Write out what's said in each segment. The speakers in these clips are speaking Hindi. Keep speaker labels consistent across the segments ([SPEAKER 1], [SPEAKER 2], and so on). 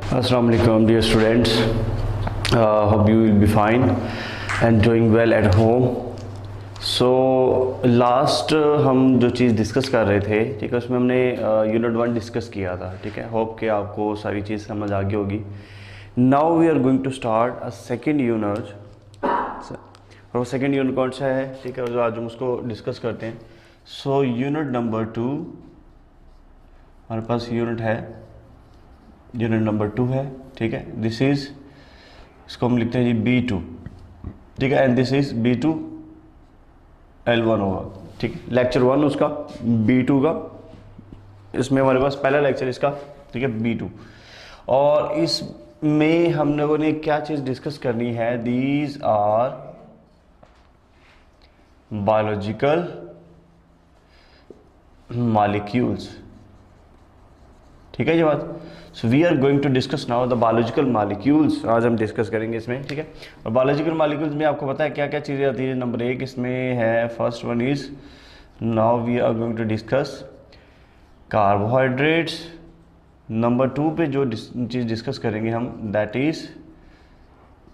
[SPEAKER 1] Assalamu alaikum dear students. Hope you will be fine and doing well at home. So last हम जो चीज़ डिस्कस कर रहे थे, ठीक है, उसमें हमने यूनिट 1 डिस्कस किया था, ठीक है. होप कि आपको सारी चीज़ समझ आ गई होगी. Now we are going to start a second unit. और वो सेकेंड यूनिट कौन सा है, ठीक है, जो आज हम उसको डिस्कस करते हैं. सो यूनिट नंबर 2 हमारे पास यूनिट है, यूनिट नंबर 2 है, ठीक है. दिस इज, इसको हम लिखते हैं जी B2, ठीक है, and this is B2 L1 होगा, ठीक है. लेक्चर 1 उसका B2 का, इसमें हमारे पास पहला लेक्चर इसका, ठीक है, B2. और इसमें हम लोगों ने क्या चीज़ डिस्कस करनी है, दीज आर बायोलॉजिकल मॉलिक्यूल्स, ठीक है ये बात. So we are going to discuss now the biological molecules. आज हम डिस्कस करेंगे इसमें, ठीक है. और बायोलॉजिकल मॉलिक्यूल्स में आपको पता है क्या क्या चीज़ें आती है. नंबर 1 इसमें है, first one is, now we are going to discuss carbohydrates. Number 2 पे जो चीज़ डिस्कस करेंगे हम, दैट इज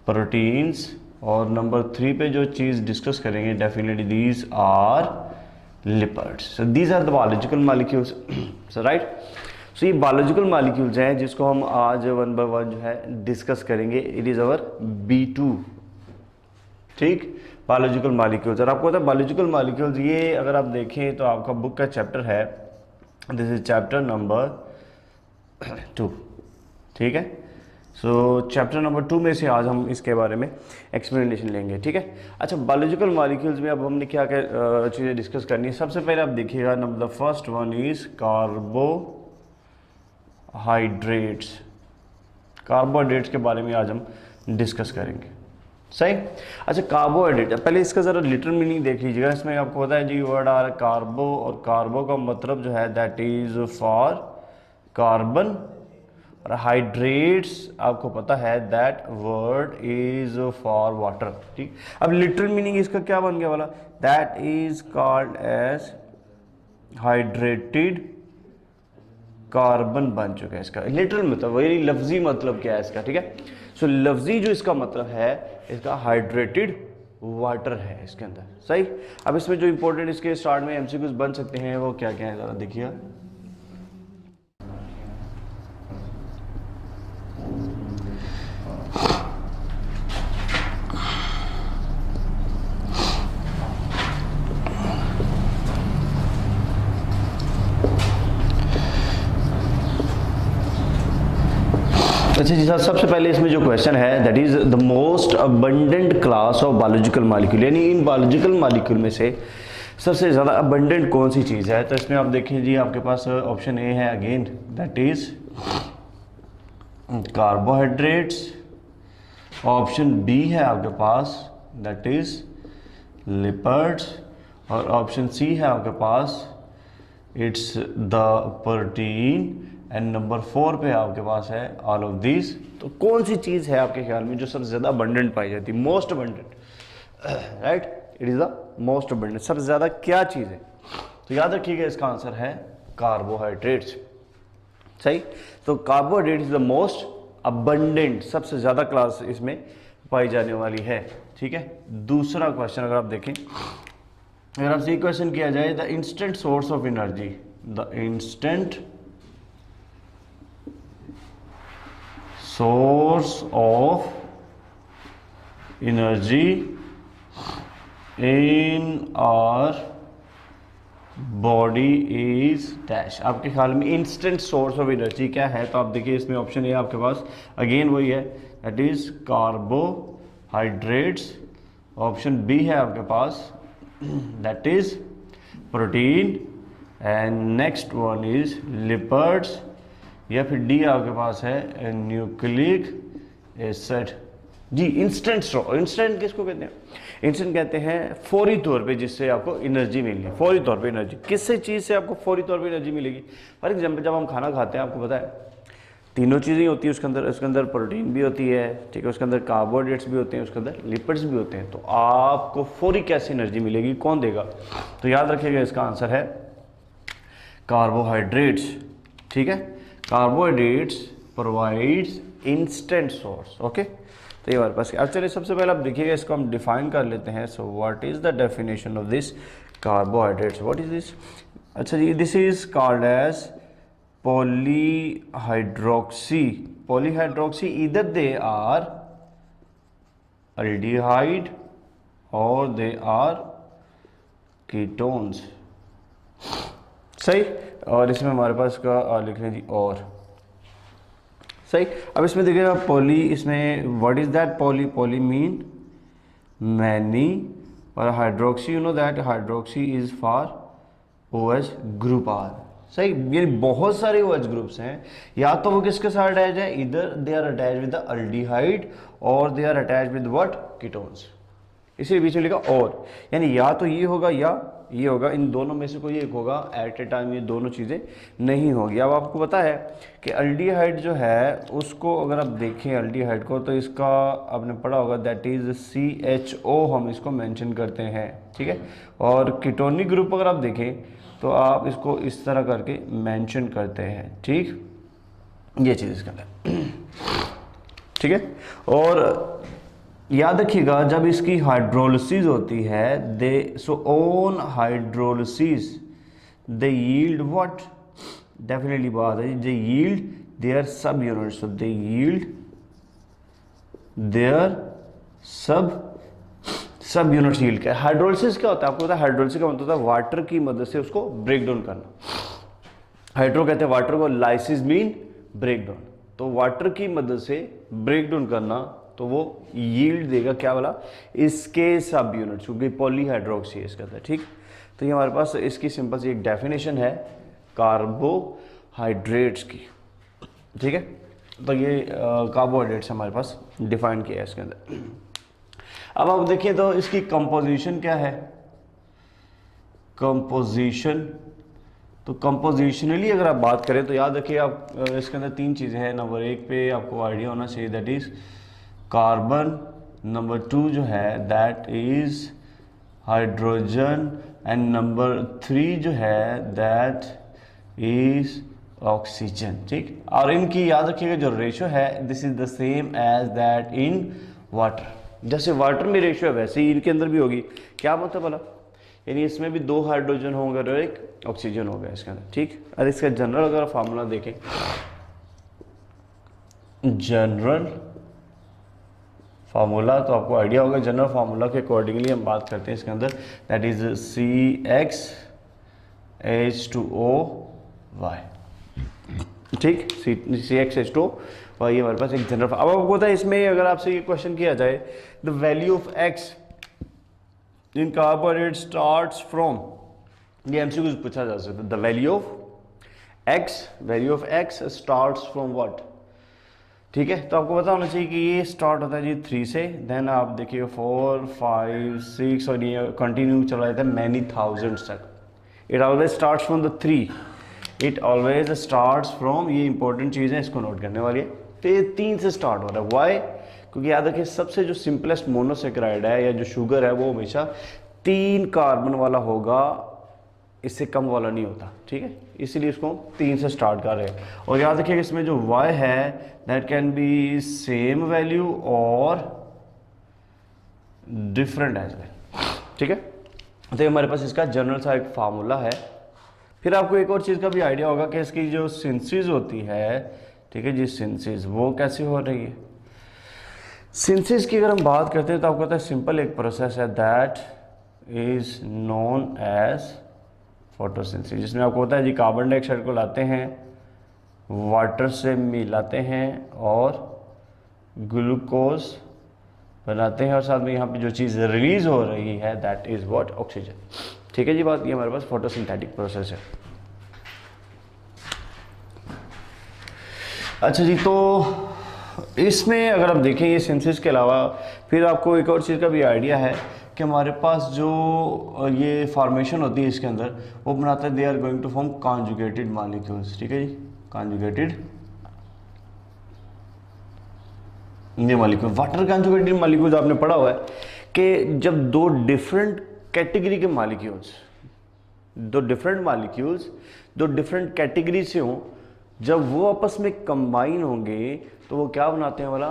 [SPEAKER 1] प्रोटीन्स. और नंबर 3 पे जो चीज़ डिस्कस करेंगे, definitely these are lipids. So these are the biological molecules. So right, so ये बायोलॉजिकल मॉलिक्यूल्स हैं जिसको हम आज 1 बाय 1 जो है डिस्कस करेंगे. इट इज़ अवर B2, ठीक, बायोलॉजिकल मॉलिक्यूल्स. और आपको पता है बायोलॉजिकल मॉलिक्यूल्स, ये अगर आप देखें तो आपका बुक का चैप्टर है, दिस इज चैप्टर नंबर 2, ठीक है. सो चैप्टर नंबर 2 में से आज हम इसके बारे में एक्सप्लेनेशन लेंगे, ठीक है. अच्छा, बायोलॉजिकल मॉलिक्यूल्स में अब हमने क्या क्या चीज़ें डिस्कस करनी है. सबसे पहले आप देखिएगा, number the first one is carbohydrates. Carbohydrates के बारे में आज हम डिस्कस करेंगे, सही. अच्छा, कार्बोहाइड्रेट, पहले इसका ज़रा लिटरल मीनिंग देख लीजिएगा. इसमें आपको पता है जी वर्ड आ रहा है कार्बो, और कार्बो का मतलब जो है दैट इज़ फॉर कार्बन, और हाइड्रेट्स आपको पता है that word is for water, ठीक. अब लिटरल मीनिंग इसका क्या बन गया वाला, that is called as hydrated carbon बन चुका है. इसका लिटरल मतलब, वही लफ्जी मतलब क्या है इसका, ठीक है. सो लफ्जी जो इसका मतलब है, इसका हाइड्रेटेड वाटर है इसके अंदर, सही. अब इसमें जो इंपॉर्टेंट इसके स्टार्ट में एमसीक्यूज बन सकते हैं वो क्या क्या है, जरा देखिए. अच्छा जी सर, सबसे पहले इसमें जो क्वेश्चन है, that is the most abundant class of biological molecule, यानी इन बायोलॉजिकल मॉलिक्यूल में से सबसे ज़्यादा अबंडेंट कौन सी चीज़ है. तो इसमें आप देखिए जी, आपके पास ऑप्शन ए है again, that is carbohydrates. Option B है आपके पास, दैट इज लिपिड्स. और ऑप्शन सी है आपके पास, it's the protein. And number 4 पे आपके पास है ऑल ऑफ दिस. तो कौन सी चीज़ है आपके ख्याल में जो सबसे ज़्यादा अबंडेंट पाई जाती है, most abundant, right. It is the most abundant, सबसे ज़्यादा क्या चीज़ है. तो याद रखिएगा इसका आंसर है कार्बोहाइड्रेट्स, सही. तो carbohydrate is the most abundant, सबसे ज़्यादा क्लास इसमें पाई जाने वाली है, ठीक है. दूसरा क्वेश्चन अगर आप देखें, अगर आपसे ये क्वेश्चन किया जाए, the instant source of energy, the instant source of energy in our body is dash. आपके ख्याल में इंस्टेंट सोर्स ऑफ एनर्जी क्या है. तो आप देखिए इसमें ऑप्शन ए आपके पास अगेन वही है, that is carbohydrates. Option B है आपके पास, that is protein. And next one is lipids. या फिर डी आपके पास है न्यूक्लिक एसिड. जी, इंस्टेंट किसको कहते हैं, इंस्टेंट कहते हैं फौरी तौर पे जिससे आपको एनर्जी मिली, फौरी तौर पे एनर्जी. किससे चीज़ से आपको फौरी तौर पे एनर्जी मिलेगी. फॉर एग्जांपल जब हम खाना खाते हैं, आपको पता है तीनों चीज़ें होती है उसके अंदर प्रोटीन भी होती है, ठीक है, उसके अंदर कार्बोहाइड्रेट्स भी होते हैं, उसके अंदर लिपिड्स भी होते हैं. तो आपको फौरी कैसे एनर्जी मिलेगी, कौन देगा. तो याद रखिएगा इसका आंसर है कार्बोहाइड्रेट्स, ठीक है. Carbohydrates provides instant source. Okay, तो ये हमारे पास। अब चलिए सबसे पहले आप देखिएगा, इसको हम डिफाइन कर लेते हैं। So what is the definition of this carbohydrates, what is this? अच्छा जी, this is called as polyhydroxy. Polyhydroxy इधर दे आर अल्डिहाइड और दे आर कीटोन्स। सही। और इसमें हमारे पास का लिख लें जी और। सही। अब इसमें देखिएगा पॉली, इसमें what is that? Poly, poly mean many, और hydroxy you know that hydroxy is for OH group R। सही। ये बहुत सारे OH ग्रुप्स हैं, या तो वो किसके साथ अटैच है, इधर they are attach with the aldehyde और they are attach with what, ketones. इसीलिए बीच में लिखा और, यानी या तो ये होगा या ये होगा, इन दोनों में से कोई एक होगा। एट ए टाइम ये दोनों चीज़ें नहीं होगी। अब आपको पता है कि अल्डिहाइड जो है उसको अगर आप देखें अल्डिहाइड को, तो इसका आपने पढ़ा होगा दैट इज़ CHO, हम इसको मेंशन करते हैं, ठीक है। और कीटोनिक ग्रुप अगर आप देखें तो आप इसको इस तरह करके मेंशन करते हैं, ठीक। ये चीज़ इसका है, ठीक है। और याद रखिएगा जब इसकी हाइड्रोलिसिस होती है, they so on hydrolysis they yield what, definitely बात है, they yield their sub units, so they yield their sub units yield. क्या हाइड्रोलिसिस क्या होता है? आपको पता है हाइड्रोलिसिस का मतलब होता है वाटर की मदद से उसको ब्रेक डाउन करना। हाइड्रो कहते हैं वाटर को, लाइसिस मीन ब्रेक डाउन, तो वाटर की मदद से ब्रेक डाउन करना, तो वो यील्ड देगा क्या वाला, इसके सब यूनिट्स, क्योंकि पॉलीहाइड्रोक्सी है इसका अंदर, ठीक। तो ये हमारे पास इसकी सिंपल सी एक डेफिनेशन है कार्बोहाइड्रेट्स की, ठीक है। तो ये कार्बोहाइड्रेट्स हमारे पास डिफाइन किया है इसके अंदर। अब आप देखिए तो इसकी कंपोजिशन क्या है, कंपोजिशन, तो कंपोजिशनली अगर आप बात करें तो याद रखिए आप इसके अंदर तीन चीज़ें हैं। नंबर 1 पे आपको आइडिया होना चाहिए, दैट इज़ कार्बन। नंबर 2 जो है that is hydrogen, and number 3 जो है दैट इज़ ऑक्सीजन, ठीक। और इनकी याद रखिएगा जो रेशो है, this is the same as that in water. जैसे वाटर में रेशो है वैसे ही इनके अंदर भी होगी। क्या मतलब बोला, यानी इसमें भी 2 हाइड्रोजन होंगे और 1 ऑक्सीजन होगा इसके अंदर, ठीक। और इसका जनरल अगर फार्मूला देखें, जनरल फार्मूला तो आपको आइडिया होगा, जनरल फार्मूला के अकॉर्डिंगली हम बात करते हैं इसके अंदर, दैट इज CxH2O(Y), ठीक। CxH2O(Y) ये हमारे पास एक जनरल। अब आपको पता है इसमें अगर आपसे ये क्वेश्चन किया जाए, the value of X in carbohydrate starts from, ये MCQ पूछा जा सकता है, the value of X starts from what, ठीक है। तो आपको पता होना चाहिए कि ये स्टार्ट होता है जी 3 से, देन आप देखिए 4, 5, 6 और ये कंटिन्यू चला जाता है मैनी थाउजेंड्स तक। It always starts from the 3, it always starts from, ये इंपॉर्टेंट चीज़ है, इसको नोट करने वाली है। तो ये 3 से स्टार्ट हो रहा है, वाई, क्योंकि याद रखिए सबसे जो सिंपलेस्ट मोनोसेक्राइड है या जो शुगर है वो हमेशा 3 कार्बन वाला होगा, इससे कम वाला नहीं होता, ठीक है। इसीलिए इसको 3 से स्टार्ट कर रहे हैं। और याद रखिए इसमें जो Y है that can be same value और डिफरेंट एज वेल, ठीक है। तो ये हमारे पास इसका जनरल सा एक फार्मूला है। फिर आपको एक और चीज़ का भी आइडिया होगा कि इसकी जो सिंथेसिस होती है, ठीक है जी, सिंथेसिस वो कैसे हो रही है। सिंथेसिस की अगर हम बात करते हैं तो आपको पता है सिंपल एक प्रोसेस है, that is known as photosynthesis, जिसमें आपको पता है जी कार्बन डाइऑक्साइड को लाते हैं, वाटर से मिलाते हैं और ग्लूकोज बनाते हैं, और साथ में यहाँ पे जो चीज़ रिलीज हो रही है दैट इज व्हाट, ऑक्सीजन, ठीक है जी बात। ये हमारे पास फोटोसिंथेटिक प्रोसेस है। अच्छा जी, तो इसमें अगर आप देखें ये सिंथेसिस के अलावा फिर आपको एक और चीज़ का भी आइडिया है कि हमारे पास जो ये फॉर्मेशन होती है इसके अंदर, वो बनाता है, they are going to form conjugated molecules, ठीक है जी, कॉन्जुगेटेड ये मॉलिक्यूल। वाटर कॉन्जुगेटेड मॉलिक्यूल्स आपने पढ़ा हुआ है कि जब 2 डिफरेंट कैटेगरी के molecules, 2 different molecules 2 different category से हों, जब वो आपस में कंबाइन होंगे तो वो क्या बनाते हैं वाला,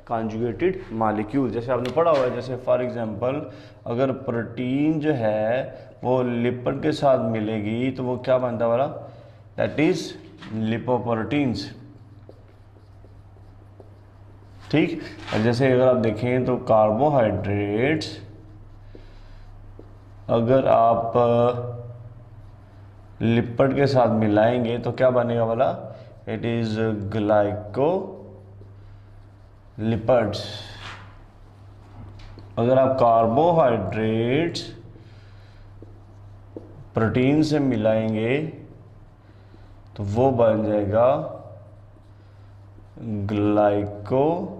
[SPEAKER 1] कॉन्जुगेटेड मॉलिक्यूल। जैसे आपने पढ़ा हुआ है, जैसे फॉर एग्जांपल अगर प्रोटीन जो है वो लिपिड के साथ मिलेगी तो वो क्या बनता है वाला, दैट इज लिपोप्रोटीन्स। ठीक, और जैसे अगर आप देखें तो कार्बोहाइड्रेट्स अगर आप लिपिड के साथ मिलाएंगे तो क्या बनेगा वाला, इट इज ग्लाइको लिपिड्स। अगर आप कार्बोहाइड्रेट्स प्रोटीन से मिलाएंगे तो वो बन जाएगा glyco.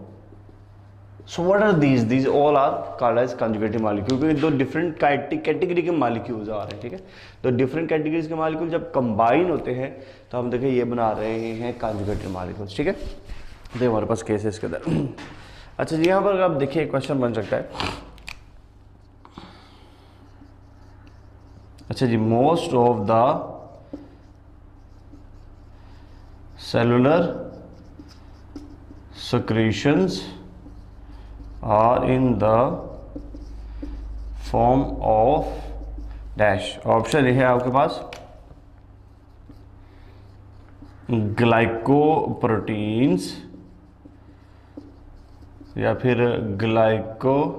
[SPEAKER 1] So what are these all are called as conjugated molecule, क्योंकि दो डिफरेंट कैटेगरी के मॉलिक्यूल्स आ रहे हैं। ठीक है, तो डिफरेंट कैटेगरीज के मॉलिक्यूल जब कंबाइन होते हैं तो हम देखें ये बना रहे हैं कंजुगेटेड मॉलिक्यूल्स। ठीक है, तो हमारे पास केस है इसके अंदर। अच्छा जी, यहाँ पर आप देखिए क्वेश्चन बन सकता है। अच्छा जी, most of the cellular secretions are in the form of dash। Option ये है आपके पास ग्लाइकोप्रोटीन्स या फिर ग्लाइकोलिपिड्स।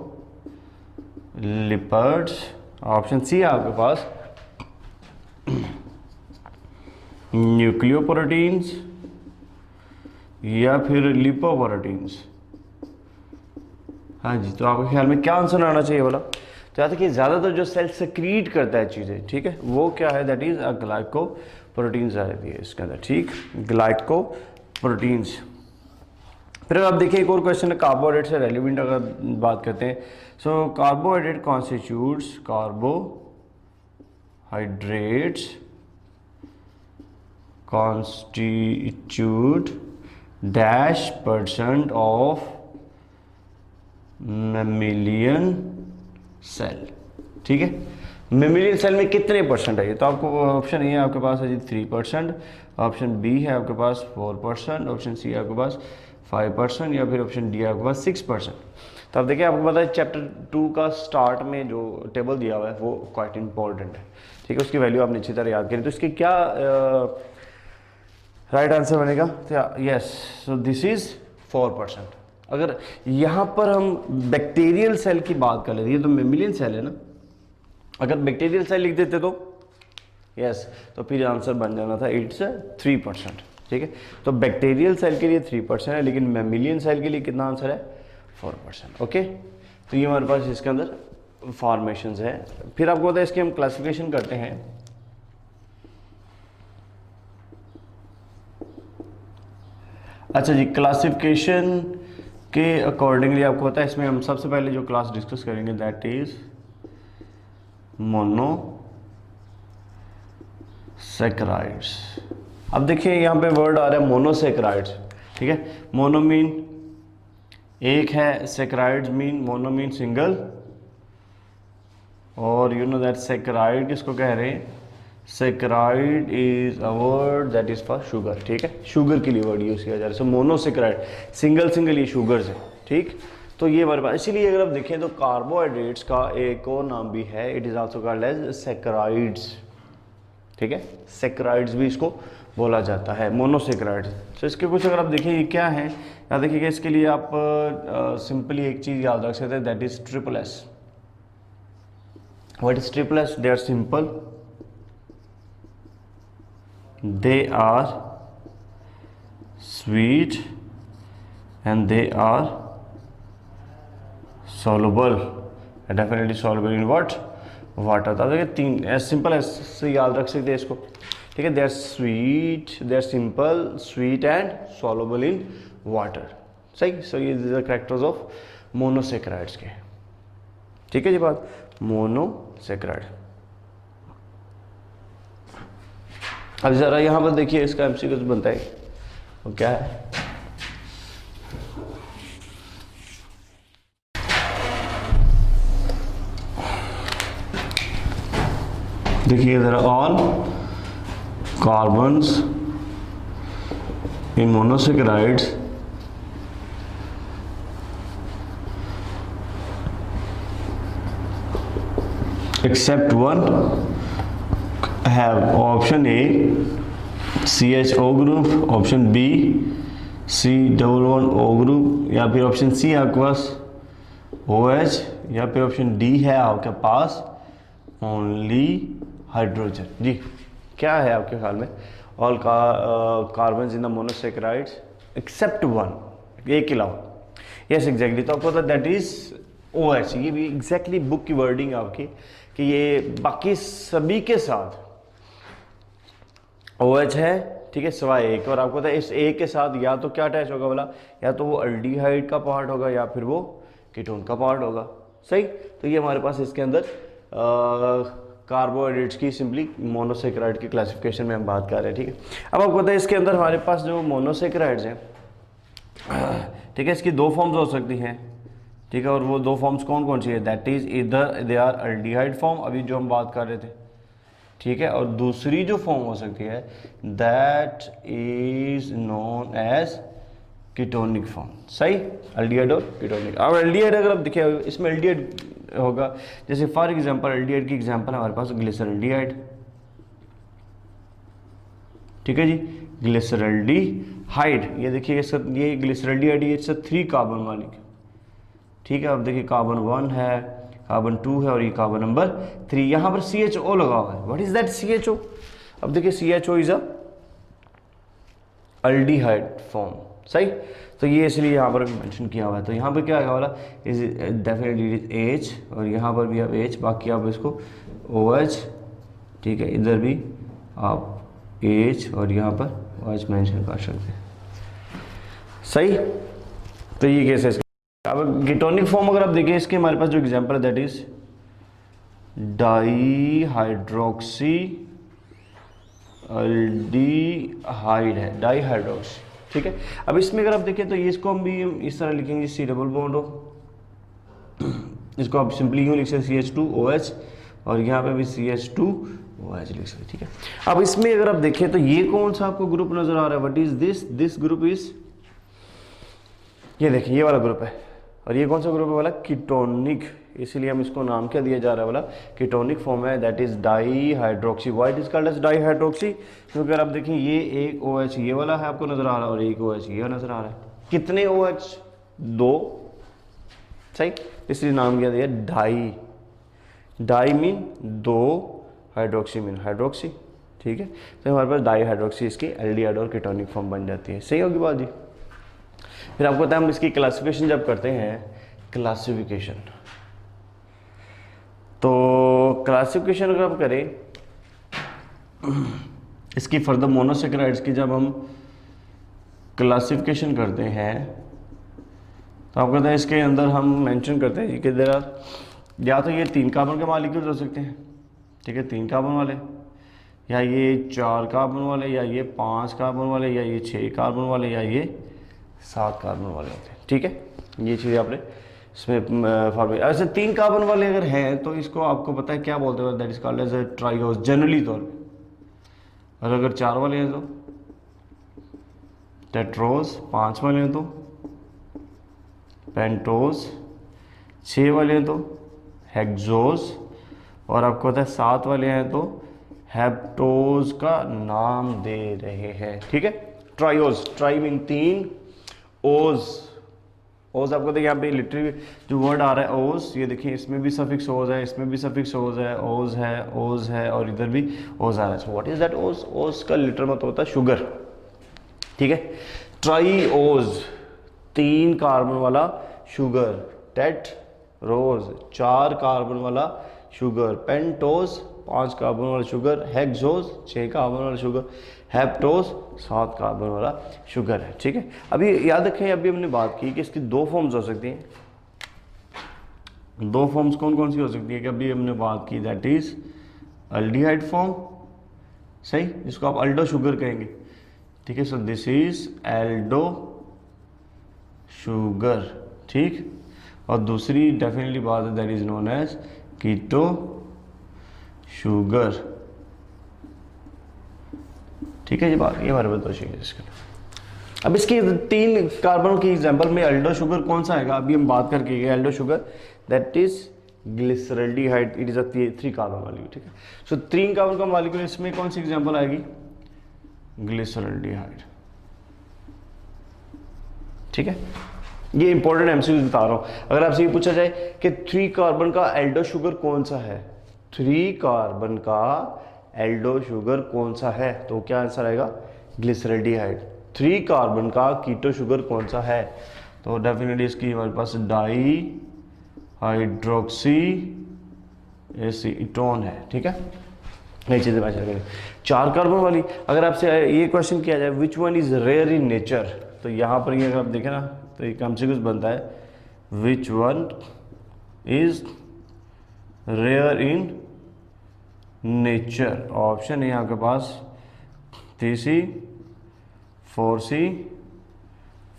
[SPEAKER 1] ऑप्शन सी है आपके पास न्यूक्लियोप्रोटीन्स या फिर लिपोप्रोटीन्स। हाँ जी, तो आपके ख्याल में क्या आंसर आना चाहिए बोला, तो देखिए ज़्यादातर जो सेल सेक्रीट करता है चीज़ें, ठीक है, वो क्या है, दैट इज ग्लाइकोप्रोटीन्स आ जाती है इसके अंदर। ठीक, ग्लाइकोप्रोटीन्स। फिर आप देखिए एक और क्वेश्चन है कार्बोहाइड्रेट से रेलिवेंट अगर बात करते हैं। So carbohydrate constitutes constitute dash % of mammalian cell. ठीक है, मेमिलियन सेल में कितने परसेंट है ये, तो आपको ऑप्शन ए है आपके पास है जी 3%, ऑप्शन बी है आपके पास 4%, ऑप्शन सी है आपके पास 5% या फिर ऑप्शन डी है आपके पास 6%। तो आप देखिए, आपको पता है चैप्टर 2 का स्टार्ट में जो टेबल दिया हुआ है वो क्वाइट इंपॉर्टेंट है। ठीक है, उसकी वैल्यू आपने अच्छी तरह याद करी। तो इसकी क्या राइट आंसर बनेगा, यस, सो दिस इज 4%। अगर यहाँ पर हम बैक्टीरियल सेल की बात कर लेते, ये तो मेमिलियन सेल है ना, अगर बैक्टीरियल सेल लिख देते तो यस, तो फिर आंसर बन जाना था इट्स 3%। ठीक है, तो बैक्टीरियल सेल के लिए 3% है, लेकिन मेमिलियन सेल के लिए कितना आंसर है, 4%। ओके, तो ये हमारे पास इसके अंदर फॉर्मेशंस है। फिर आपको पता है इसकी हम क्लासिफिकेशन करते हैं। अच्छा जी, क्लासिफिकेशन के अकॉर्डिंगली आपको पता है इसमें हम सबसे पहले जो क्लास डिस्कस करेंगे दैट इज मोनोसेक्राइड्स। अब देखिए यहाँ पे वर्ड आ रहा है मोनोसेक्राइड्स। ठीक है, मोनो मीन एक है, saccharides mean mono mean single, और यू नो दैट सेक्राइड किसको कह रहे हैं, saccharide is a word that is for sugar. ठीक है, शुगर के लिए वर्ड यूज किया जा रहा है। सो मोनोसेक्राइड सिंगल ये शुगर है। ठीक, तो ये हमारे पास, इसीलिए अगर आप देखें तो कार्बोहाइड्रेट्स का एक और नाम भी है, it is also called as saccharides. ठीक है, सेक्राइड्स भी इसको बोला जाता है, मोनोसेक्राइड्स। तो इसके कुछ अगर आप देखिए ये क्या है, याद देखिएगा, इसके लिए आप सिंपली एक चीज याद रख सकते हैं, that is triple S. What is triple S, they are simple, they are sweet and they are soluble, definitely soluble in what, water। तो देखिए तीन एज सिंपल ऐसे याद रख सकते हैं इसको। ठीक है, they are sweet, they are simple, sweet and soluble in water। सही, सो ये कैरेक्टर्स ऑफ मोनोसेक्राइड्स के। ठीक है जी बात, मोनोसेक्राइड। अब ज़रा यहाँ पर देखिए इसका एमसीक्यू बनता है, वो क्या है, देखिए ज़रा, all carbons in monosaccharides except one have option A CHO group, option B C11O group, या फिर ऑप्शन C आपके पास OH, या फिर ऑप्शन D है आपके पास ओनली हाइड्रोजन। जी क्या है आपके ख्याल में? All carbon in the monosaccharides except one, एक के अलावा। यस एग्जैक्टली, तो आपको पता दैट इज OH। ये भी एग्जैक्टली बुक की वर्डिंग आपकी कि ये बाकी सभी के साथ OH है, ठीक है, सिवाय एक। और आपको पता है इस एक के साथ या तो क्या अटैच होगा बोला, या तो वो अल्डिहाइड का पार्ट होगा या फिर वो कीटोन का पार्ट होगा। सही, तो ये हमारे पास इसके अंदर कार्बोहाइड्रेट्स की सिंपली मोनोसेक्राइड की क्लासिफिकेशन में हम बात कर रहे हैं। ठीक है, अब आपको पता है इसके अंदर हमारे पास जो मोनोसेक्राइड्स हैं, ठीक है, इसकी दो फॉर्म्स हो सकती हैं। ठीक है, और वो दो फॉर्म्स कौन कौन सी है? दैट इज इधर दे आर अल्डिहाइड फॉर्म, अभी जो हम बात कर रहे थे। ठीक है, और दूसरी जो फॉर्म हो सकती है that is known as ketonic form. सही, अल्डिहाइड और कीटोनिक। अब अल्डिहाइड अगर आप देखिए इसमें अल्डिहाइड होगा, जैसे फॉर एग्जांपल अल्डिहाइड की एग्जांपल हमारे पास ग्लिसरल्डिहाइड। ठीक है जी, ग्लिसरल्डिहाइड, ये देखिए ये ग्लिसरल्डिहाइड, ये 3 कार्बन वाली। ठीक है, अब देखिए कार्बन 1 है, कार्बन 2 है, और ये कार्बन नंबर 3। यहाँ पर CHO लगा हुआ है। What is that CHO? अब देखिए CHO is a aldehyde form. सही, तो ये इसलिए यहाँ पर मेंशन किया हुआ है। तो यहाँ पर क्या आएगा वाला इज डेफिनेटली इज H, और यहाँ पर भी आप H, बाकी आप इसको OH, ठीक है, इधर भी आप H और यहाँ पर OH मेंशन कर सकते हैं। सही, तो ये कैसे इसका। अब कीटोनिक फॉर्म अगर आप देखिए इसके हमारे पास जो एग्जांपल है दैट इज डाईहाइड्रोक्सी अल्डिहाइड है, डाईहाइड्रोक्सी। ठीक है, अब इसमें अगर आप देखें तो ये इसको हम भी इस तरह लिखेंगे C डबल बॉन्ड हो, इसको आप सिंपली यूँ लिख सकते CH2OH, और यहाँ पे भी CH2OH लिख सकते। ठीक है, अब इसमें अगर आप देखें तो ये कौन सा आपको ग्रुप नजर आ रहा है? What is this group is, ये देखिए ये वाला ग्रुप है, और ये कौन सा ग्रुप है वाला? कीटोनिक। इसीलिए हम इसको नाम क्या दिया जा रहा है वाला? कीटोनिक फॉर्म है, that is dihydroxy. Why it is called as dihydroxy? क्योंकि अगर आप देखें ये एक OH ये वाला है आपको नजर आ रहा है, और एक OH ये नजर आ रहा है। कितने OH? 2। सही, इसलिए नाम क्या दिया di. Di mean 2, hydroxy mean hydroxy. ठीक है, तो हमारे पास डाईहाइड्रोक्सी इसकी एल्डिहाइड और कीटोनिक फॉर्म बन जाती है। सही होगी बात जी। फिर आपको पता है हम इसकी क्लासिफिकेशन जब करते हैं, क्लासिफिकेशन, तो क्लासिफिकेशन अगर आप करें इसकी फर्दर मोनोसेक्राइड्स की, जब हम क्लासिफिकेशन करते हैं तो आपको पता है इसके अंदर हम मेंशन करते हैं कि देयर आर, या तो ये 3 कार्बन के मॉलिक्यूल्स हो सकते हैं, ठीक है, 3 कार्बन वाले, या ये 4 कार्बन वाले, या ये 5 कार्बन वाले, या ये 6 कार्बन वाले, या ये 7 कार्बन वाले होते हैं। ठीक है, ये चीज़ आपने इसमें फॉर्मेट। ऐसे 3 कार्बन वाले अगर हैं तो इसको आपको पता है क्या बोलते हैं? That is called as a triose generally तौर पे। और अगर 4 वाले हैं तो टेट्रोस, 5 वाले हैं तो पेंटोस, 6 वाले हैं तो हेक्सोस, और आपको पता है 7 वाले हैं तो हेप्टोस का नाम दे रहे हैं। ठीक है, ट्राइओस, ट्राई मीन 3, ओज, ओज आपको देखिए यहाँ पे लिटरली जो वर्ड आ रहा है ओज, ये देखिए इसमें भी सफिक्स ओज है, इसमें भी सफिक्स ओज है, ओज है, और इधर भी ओज आ रहा है। सो व्हाट इज दैट ओज? ओज का लिटरल मतलब होता है शुगर। ठीक है, ट्राई ओज 3 कार्बन वाला शुगर, टेट रोज 4 कार्बन वाला शुगर, पेंटोस 5 कार्बन वाला शुगर, हेक्सोस 6 कार्बन वाला शुगर, हेप्टोस 7 कार्बन वाला शुगर है। ठीक है, अभी याद रखें अभी हमने बात की कि इसकी 2 फॉर्म्स हो सकती हैं। 2 फॉर्म्स कौन कौन सी हो सकती है कि अभी हमने बात की, दैट इज अल्डिहाइड फॉर्म, सही, जिसको आप अल्डो शुगर कहेंगे। ठीक है, so this is aldo sugar. ठीक, और दूसरी डेफिनेटली बात है that is known as keto sugar. ठीक है, ये बात ये हमारे पास 2 चीज़ें इसके। अब इसकी 3 कार्बन की एग्जांपल में एल्डो शुगर कौन सा आएगा, अभी हम बात करके गए Aldo sugar, that is glyceraldehyde, it is a 3 carbon molecule, ठीक है। सो 3 कार्बन का मॉलिक्यूल, इसमें कौन सी एग्जांपल आएगी, ग्लिसरल्डिहाइड, ठीक है। ये इंपॉर्टेंट एमसीक्यू बता रहा हूं। अगर आपसे ये पूछा जाए कि 3 कार्बन का एल्डो शुगर कौन सा है, 3 कार्बन का एल्डो शुगर कौन सा है, तो क्या आंसर आएगा, ग्लिसरल्डिहाइड। 3 कार्बन का कीटो शुगर कौन सा है, तो डेफिनेटली इसकी हमारे पास डाई हाइड्रोक्सी एसीटोन है, ठीक है। नई चीजें बात करेंगे। 4 कार्बन वाली अगर आपसे ये क्वेश्चन किया जाए which one is rare in nature, तो यहाँ पर ये अगर आप देखें ना तो एक एमसीक्यू बनता है, which one is rare in nature, option है यहाँ के पास 3C 4C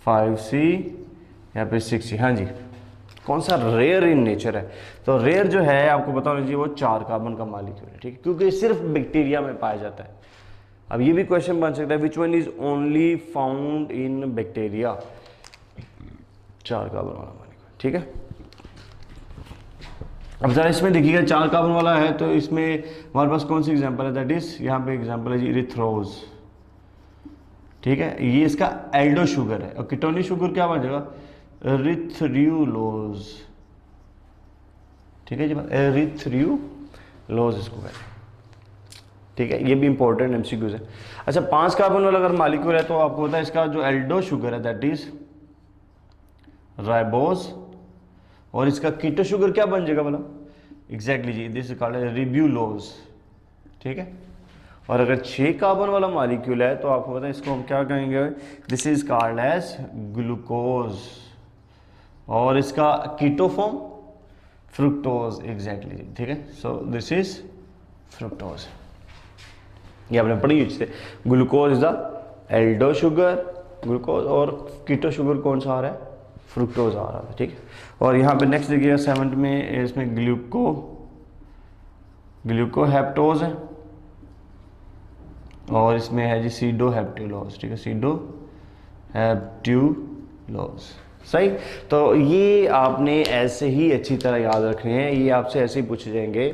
[SPEAKER 1] 5C यहाँ पे 6C। हाँ जी, कौन सा रेयर इन नेचर है, तो रेयर जो है आपको पता होना चाहिए वो 4 कार्बन का मॉलिक्यूल है, ठीक है, क्योंकि सिर्फ बैक्टीरिया में पाया जाता है। अब ये भी क्वेश्चन बन सकता है which one is only found in bacteria, 4 carbon वाला मॉलिक्यूल, ठीक है। अब जरा इसमें देखिएगा 4 कार्बन वाला है तो इसमें हमारे पास कौन सी एग्जांपल है, दैट इज यहाँ पे एग्जांपल है जी इरिथ्रोज, ठीक है। ये इसका एल्डो शुगर है और कीटोनिक शुगर क्या बन जाएगा, एरिथ्रियोलोज, ठीक है जी, एरिथ्रियोलोज इसको कहते हैं, ठीक है। ये भी इंपॉर्टेंट एमसीक्यूज है। अच्छा 5 कार्बन वाला अगर मॉलिक्यूल है तो आपको पता है इसका जो एल्डो शुगर है दैट इज राइबोज, और इसका कीटो शुगर क्या बन जाएगा बोला, एग्जैक्टली जी, दिस इज कॉल्ड रिब्यूलोज, ठीक है। और अगर 6 कार्बन वाला मॉलिक्यूल है तो आपको पता है इसको हम क्या कहेंगे, this is called as glucose, और इसका कीटो फॉर्म फ्रुक्टोज, एग्जैक्टली जी, ठीक है। सो दिस इज फ्रुक्टोज, ये आपने पढ़ी हुई से, glucose is the Aldo sugar, glucose, और कीटो शुगर कौन सा आ रहा है, फ्रुक्टोज आ रहा है, ठीक है। और यहाँ पे नेक्स्ट देखिएगा 7th में इसमें ग्लूकोहेप्टोज है, और इसमें है जी सीडोहेप्टिलोज, ठीक है, सीडोहेप्टिलोज, सही। तो ये आपने ऐसे ही अच्छी तरह याद रखने हैं, ये आपसे ऐसे ही पूछे जाएंगे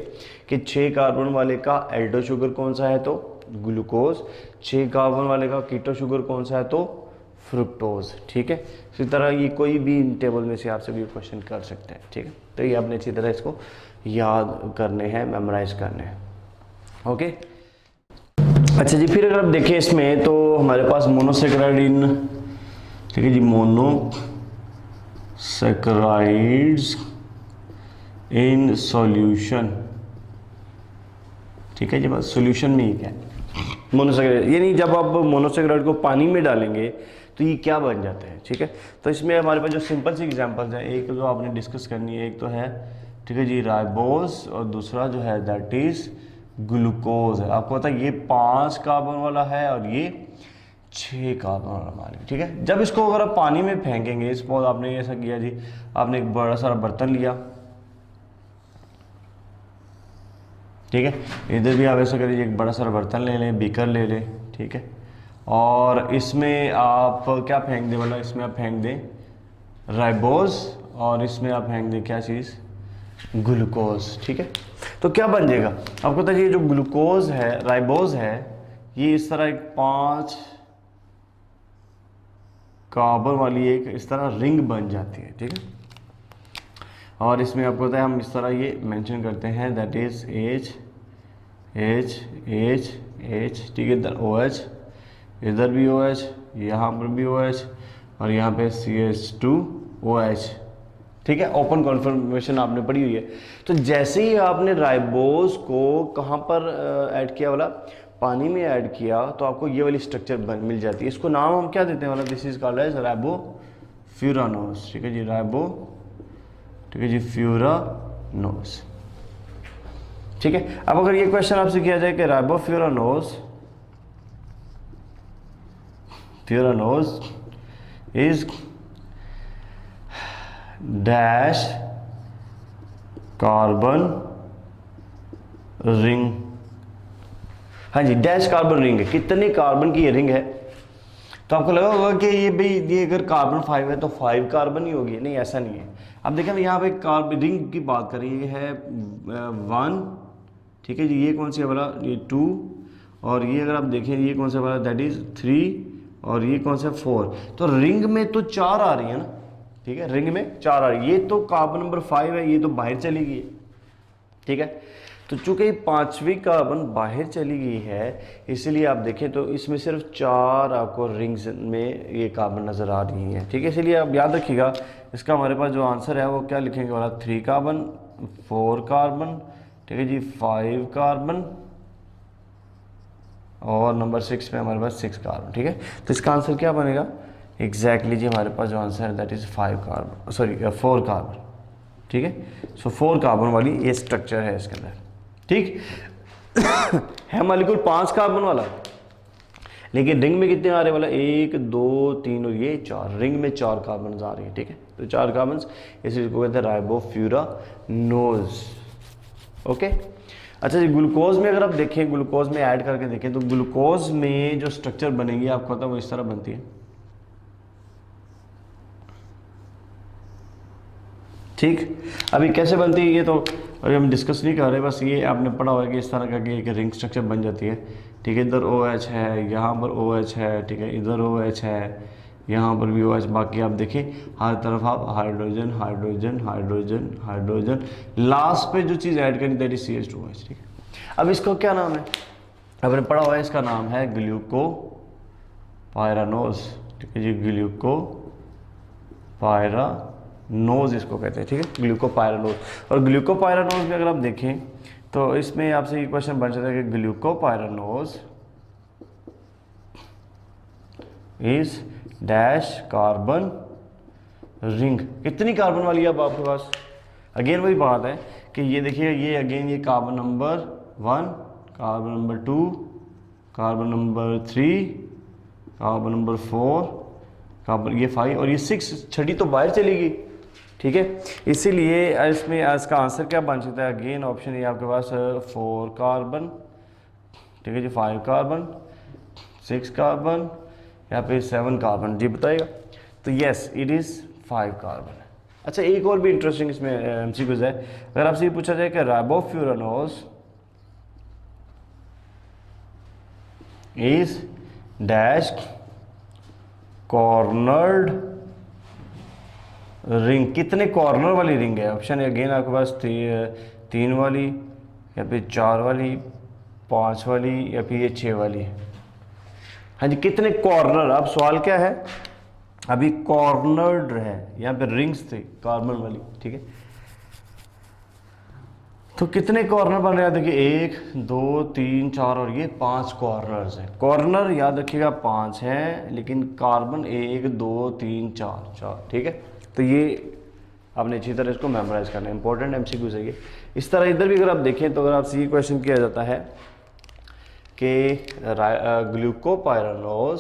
[SPEAKER 1] कि 6 कार्बन वाले का एल्डो शुगर कौन सा है तो ग्लूकोज, 6 कार्बन वाले का कीटो शुगर कौन सा है तो फ्रुक्टोज, ठीक है। इसी तरह ये कोई भी इन टेबल में से आपसे भी क्वेश्चन कर सकते हैं, ठीक है। तो ये आपने अच्छी तरह इसको याद करने हैं, मेमोराइज करने हैं, ओके। अच्छा जी, फिर अगर आप देखें इसमें तो हमारे पास मोनोसेक्राइड इन, ठीक है जी, मोनोसेक्राइड्स इन सॉल्यूशन, ठीक है जी, बस सॉल्यूशन में ही क्या है मोनोसेक्राइड, यानी जब आप मोनोसेक्राइड को पानी में डालेंगे तो ये क्या बन जाते हैं, ठीक है। तो इसमें हमारे पास जो सिंपल सी एग्जांपल्स हैं, एक जो आपने डिस्कस करनी है, एक तो है, ठीक है जी, राइबोज, और दूसरा जो है दैट इज ग्लूकोज है। आपको पता है ये 5 कार्बन वाला है और ये 6 कार्बन वाला मॉलिक्यूल, ठीक है। जब इसको अगर आप पानी में फेंकेंगे, सपोज आपने ऐसा किया जी, आपने एक बड़ा सारा बर्तन लिया, ठीक है, इधर भी आप ऐसा करिए, एक बड़ा सारा बर्तन ले लें, बीकर ले लें, ठीक है, और इसमें आप क्या फेंक दें, मतलब इसमें आप फेंक दें राइबोज, और इसमें आप फेंक दें क्या चीज़, ग्लूकोज, ठीक है। तो क्या बन जाएगा, आपको पता है ये जो ग्लूकोज है, राइबोज है, ये इस तरह एक 5 कार्बन वाली एक इस तरह रिंग बन जाती है, ठीक है। और इसमें आपको पता है हम इस तरह ये मेंशन करते हैं that is H H H H, ठीक है, इधर OH, इधर भी OH, यहाँ पर भी OH, और यहाँ पे CH2OH, ठीक है। ओपन कॉन्फर्मेशन आपने पढ़ी हुई है। तो जैसे ही आपने राइबोज को कहाँ पर ऐड किया वाला, पानी में ऐड किया, तो आपको ये वाली स्ट्रक्चर मिल जाती है। इसको नाम हम क्या देते हैं वाला, दिस इज कॉल्ड एज राइबोफ्यूरानोज, ठीक है जी, ठीक है जी, फ्यूरानोज, ठीक है। अब अगर ये क्वेश्चन आपसे किया जाए कि राइबोफ्यूरानोज इज डैश कार्बन रिंग, हाँ जी, डैश कार्बन रिंग है, कितने कार्बन की ये रिंग है, तो आपको लगा होगा कि ये भाई ये अगर कार्बन 5 है तो 5 कार्बन ही होगी, नहीं ऐसा नहीं है। अब देखें यहाँ पे कार्बन रिंग की बात करें, ये है 1, ठीक है जी, ये कौन सी है वाला, ये 2, और ये अगर आप देखें ये कौन सा वाला, दैट इज़ 3, और ये कौन सा 4। तो रिंग में तो 4 आ रही है ना, ठीक है, रिंग में 4 आ रही है। ये तो कार्बन नंबर 5 है, ये तो बाहर चली गई है, ठीक है। तो चूंकि 5वीं कार्बन बाहर चली गई है, इसलिए आप देखें तो इसमें सिर्फ 4 आपको रिंग्स में ये कार्बन नज़र आ रही हैं, ठीक है। इसलिए आप याद रखिएगा, इसका हमारे पास जो आंसर है वो क्या लिखेंगे वाला, 3 कार्बन, 4 कार्बन, ठीक है जी, 5 कार्बन, और नंबर 6 में हमारे पास 6 कार्बन, ठीक है। तो इसका आंसर क्या बनेगा एग्जैक्टली जी, हमारे पास जो आंसर है that is 5 carbon, sorry 4 carbon, ठीक है। सो 4 कार्बन वाली ये स्ट्रक्चर है इसके अंदर, ठीक है। मॉलिक्यूल 5 कार्बन वाला, लेकिन रिंग में कितने आ रहे वाला, 1 2 3 और ये 4, रिंग में 4 कार्बन आ रही है, ठीक है। तो 4 कार्बन, इसको कहते हैं राइबोफ्यूरानोज, ओके। अच्छा जी, ग्लूकोज में अगर आप देखें, ग्लूकोज में ऐड करके देखें तो ग्लूकोज में जो स्ट्रक्चर बनेगी आपको पता है वो इस तरह बनती है, ठीक। अभी कैसे बनती है ये तो अभी हम डिस्कस नहीं कर रहे, बस ये आपने पढ़ा हुआ है कि इस तरह का एक रिंग स्ट्रक्चर बन जाती है, ठीक है। इधर OH है, यहाँ पर OH है, ठीक है, इधर OH है, यहाँ पर भी OH, बाकी आप देखें हर तरफ आप hydrogen hydrogen hydrogen hydrogen, last पे जो चीज़ ऐड करनी दैट इज CH2OH, ठीक है। अब इसका क्या नाम है, आपने पढ़ा हुआ है, इसका नाम है ग्लूकोपाइरानोज, ठीक है जी, ग्लूकोपाइरानोज इसको कहते हैं, ठीक है, ग्लूकोपाइरानोज। और ग्लूकोपाइरानोज में अगर आप देखें तो इसमें आपसे ये क्वेश्चन बन जाता है कि glucopyranose is dash carbon ring, कितनी कार्बन वाली है अब आपके पास, अगेन वही बात है कि ये देखिए, ये अगेन ये carbon number 1, carbon number 2, carbon number 3, carbon number 4, carbon ये 5 और ये 6, छठी तो बाहर चली गई, ठीक है। इसीलिए इसमें इसका आंसर क्या बन सकता है, अगेन ऑप्शन ये आपके पास 4 कार्बन, ठीक है जी, 5 कार्बन, 6 कार्बन, या फिर 7 कार्बन, जी बताएगा। तो यस इट इज़ 5 कार्बन। अच्छा, एक और भी इंटरेस्टिंग इसमें MCQs है, अगर आपसे ये पूछा जाए कि राइबोफ्यूरानोज इज डैश कॉर्नर्ड रिंग, कितने कॉर्नर वाली रिंग है, ऑप्शन अगेन आपके पास 3 वाली, या फिर 4 वाली, 5 वाली, या फिर ये 6 वाली है। हाँ जी, कितने कॉर्नर, अब सवाल क्या है, अभी कॉर्नर्ड है, यहाँ पे रिंग्स थे कार्बन वाली, ठीक है। तो कितने कॉर्नर बन रहे हैं, देखिए 1 2 3 4 और ये 5 कॉर्नर्स हैं। कॉर्नर याद रखिएगा 5 हैं, लेकिन कार्बन 1 2 3 4, ठीक है। तो ये आपने अच्छी तरह इसको मेमोराइज करना है, इंपॉर्टेंट MCQ है ये। इस तरह इधर भी अगर आप देखें तो अगर आपसे ये क्वेश्चन किया जाता है कि glucopyranose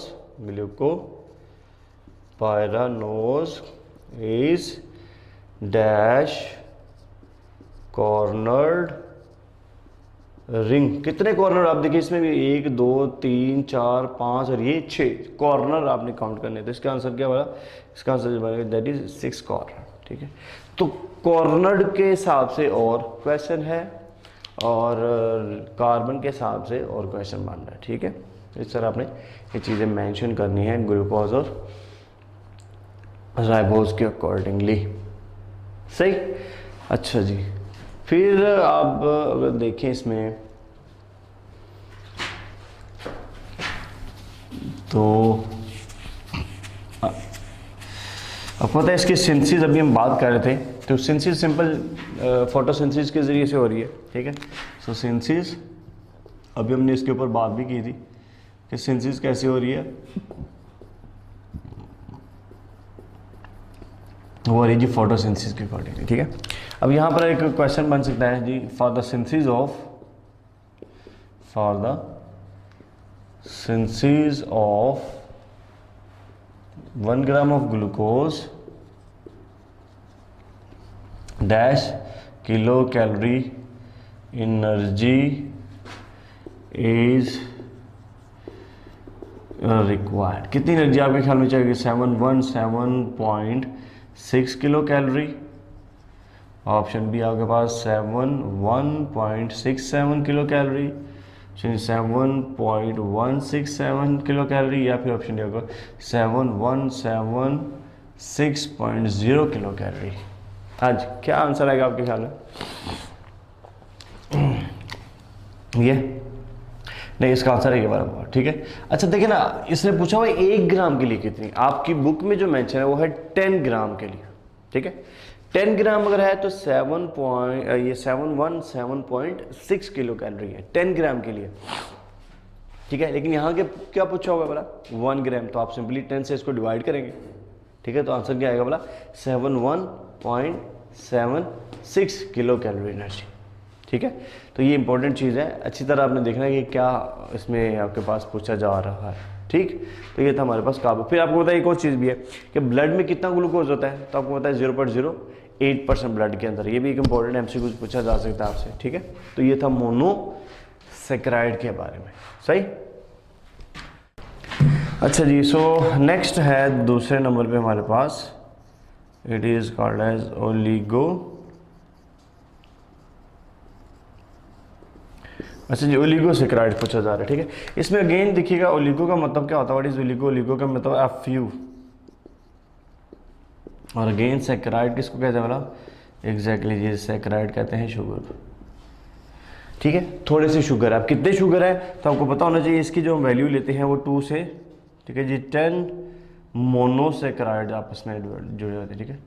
[SPEAKER 1] is dash cornered ring, कितने कॉर्नर आप देखिए इसमें भी 1 2 3 4 5 और ये 6 कॉर्नर आपने काउंट करने, तो इसका आंसर क्या होगा, इसका आंसर जो बनेगा दैट इज 6 कॉर्नर, ठीक है। तो कॉर्नर के हिसाब से और क्वेश्चन है और कार्बन के हिसाब से और क्वेश्चन बन रहा है, ठीक है। इस तरह आपने ये चीज़ें मेंशन करनी है ग्लूकोज और राइबोज के अकॉर्डिंगली, सही। अच्छा जी, फिर आप अगर देखें इसमें तो आपको पता है इसकी सिंथेसिस अभी हम बात कर रहे थे, तो सिंथेसिस सिंपल फोटोसिंथेसिस के ज़रिए से हो रही है, ठीक है। सो सिंथेसिस अभी हमने इसके ऊपर बात भी की थी कि सिंथेसिस कैसे हो रही है, वो रही जी फोटोसिंथेसिस के अकॉर्डिंग, ठीक है। अब यहाँ पर एक क्वेश्चन बन सकता है जी, for the synthesis of 1 gram of glucose dash kilo calorie energy is required. कितनी एनर्जी आपके ख्याल में चाहिए? 717.6 किलो कैलोरी। ऑप्शन बी आपके पास 71.67 किलो कैलोरी, 7.167 किलो कैलोरी, या फिर ऑप्शन डी होगा 7176.0 किलो कैलोरी। आज क्या आंसर आएगा आपके ख्याल में? ये नहीं, इसका आंसर है ये वाला। ठीक है, अच्छा देखिए ना, इसने पूछा हुआ 1 ग्राम के लिए कितनी। आपकी बुक में जो मेंशन है वो है 10 ग्राम के लिए। ठीक है, 10 ग्राम अगर है तो 717.6 किलो कैलोरी है 10 ग्राम के लिए। ठीक है, लेकिन यहाँ के क्या पूछा होगा बोला 1 ग्राम, तो आप सिंपली 10 से इसको डिवाइड करेंगे। ठीक है, तो आंसर क्या आएगा बोला 71.76 किलो कैलोरी एनर्जी। ठीक है, तो ये इंपॉर्टेंट चीज़ है, अच्छी तरह आपने देखना है कि क्या इसमें आपके पास पूछा जा रहा है। ठीक, तो ये था हमारे पास काबू। फिर आपको पता है एक और चीज़ भी है कि ब्लड में कितना ग्लूकोज होता है, तो आपको पता है 0.08% ब्लड के अंदर। ये भी एक इंपॉर्टेंट एमसीक्यू पूछा जा सकता है आपसे। ठीक है, तो ये था मोनोसेक्राइड के बारे में। सही, अच्छा जी। सो नेक्स्ट है दूसरे नंबर पे हमारे पास, it is called as oligo. अच्छा जी, ओलिगोसेक्राइड पूछा जा रहा है। ठीक है, इसमें अगेन देखिएगा ओलिगो का मतलब क्या होता है, व्हाट इज ओलिगो? ओलिगो का मतलब है फ्यू, और अगेन सेक्राइड किसको कहते हैं बोला? एग्जैक्टली जी, सेक्राइड कहते हैं शुगर। ठीक है, थोड़े से शुगर, आप कितने शुगर है तो आपको पता होना चाहिए। इसकी जो हम वैल्यू लेते हैं वो 2 से, ठीक है जी, 10 मोनोसेक्राइड आपस में जुड़े होते हैं। ठीक है,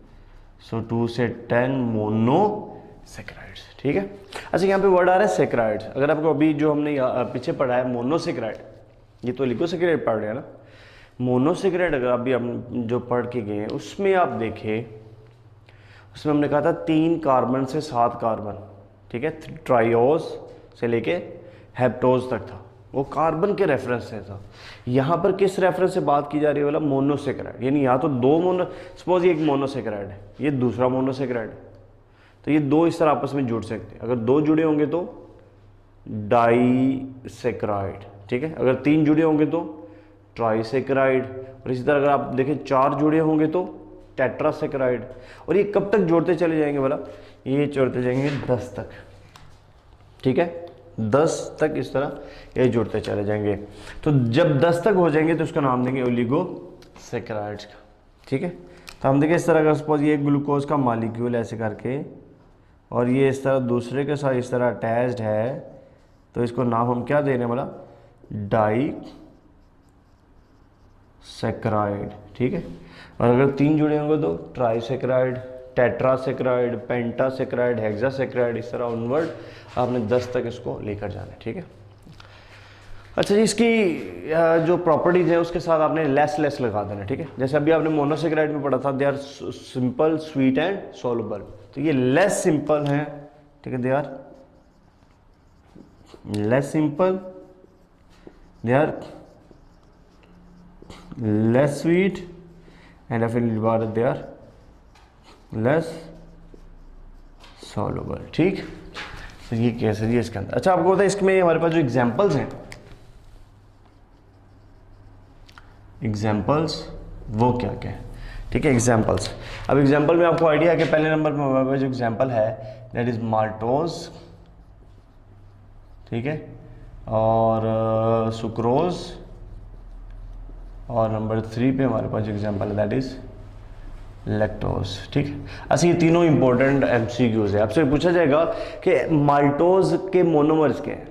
[SPEAKER 1] सो 2 से 10 मोनोसेक्राइड्स। ठीक है, अच्छा यहाँ पे वर्ड आ रहा है सेक्राइड्स। अगर आपको अभी जो हमने पीछे पढ़ा है मोनोसेक्राइड, ये तो ओलिगोसेक्राइड पढ़ रहे हैं ना। मोनोसेक्राइड अगर अभी हम जो पढ़ के गए हैं उसमें आप देखें, उसमें हमने कहा था 3 कार्बन से 7 कार्बन। ठीक है, ट्राइओस से लेके हेप्टोज तक था, वो कार्बन के रेफरेंस से था। यहाँ पर किस रेफरेंस से बात की जा रही है बोला? मोनोसेक्राइड, यानी यहाँ तो 2 सपोज ये एक मोनोसेक्राइड है, ये दूसरा मोनोसेक्राइड है, तो ये 2 इस तरह आपस में जुड़ सकते हैं। अगर 2 जुड़े होंगे तो डाइसेक्राइड। ठीक है, अगर 3 जुड़े होंगे तो ट्राइसेक्राइड, और इसी तरह अगर आप देखें 4 जुड़े होंगे तो टेट्रासेक्राइड। और ये कब तक जोड़ते चले जाएंगे बोला? ये जोड़ते जाएंगे 10 तक। ठीक है, 10 तक इस तरह ये जोड़ते चले जाएंगे। तो जब 10 तक हो जाएंगे तो उसका नाम देंगे ओलिगोसेक्राइड्स का। ठीक है, तो हम देखें इस तरह का, सपोज ये ग्लूकोज का मॉलिक्यूल ऐसे करके, और ये इस तरह दूसरे के साथ इस तरह अटैच्ड है, तो इसको नाम हम क्या दे रहे हैं बोला? डाइसेक्राइड। ठीक है, और अगर 3 जुड़े होंगे तो ट्राइसेक्राइड, टेट्रासेक्राइड, पेंटासेक्राइड, हेक्सासेक्राइड, इस तरह ऑनवर्ड आपने 10 तक इसको लेकर जाना है। ठीक है, अच्छा जी, इसकी जो प्रॉपर्टीज है उसके साथ आपने लेस लगा देना। ठीक है, जैसे अभी आपने मोनोसेक्राइड में पढ़ा था, they are simple, sweet and soluble, तो ये लेस सिंपल है। ठीक है, they are less simple, they are less sweet, and फिर दे आर लेस सोलुबल। ठीक, तो ये कैसे जी इसके अंदर। अच्छा, आपको पता है इसमें हमारे पास जो एग्जाम्पल्स हैं, एग्जाम्पल्स वो क्या क्या है? ठीक है, एग्जाम्पल्स। अब एग्जाम्पल में आपको आइडिया है कि पहले नंबर पर हमारे पास जो एग्जाम्पल है दैट इज माल्टोज। ठीक है, और सुक्रोज, और नंबर 3 पे हमारे पास जो एग्जाम्पल है दैट इज लैक्टोज। ठीक है, अच्छा ये तीनों इंपॉर्टेंट एमसीक्यूज है। आपसे पूछा जाएगा कि माल्टोज के मोनोमर्स क्या है?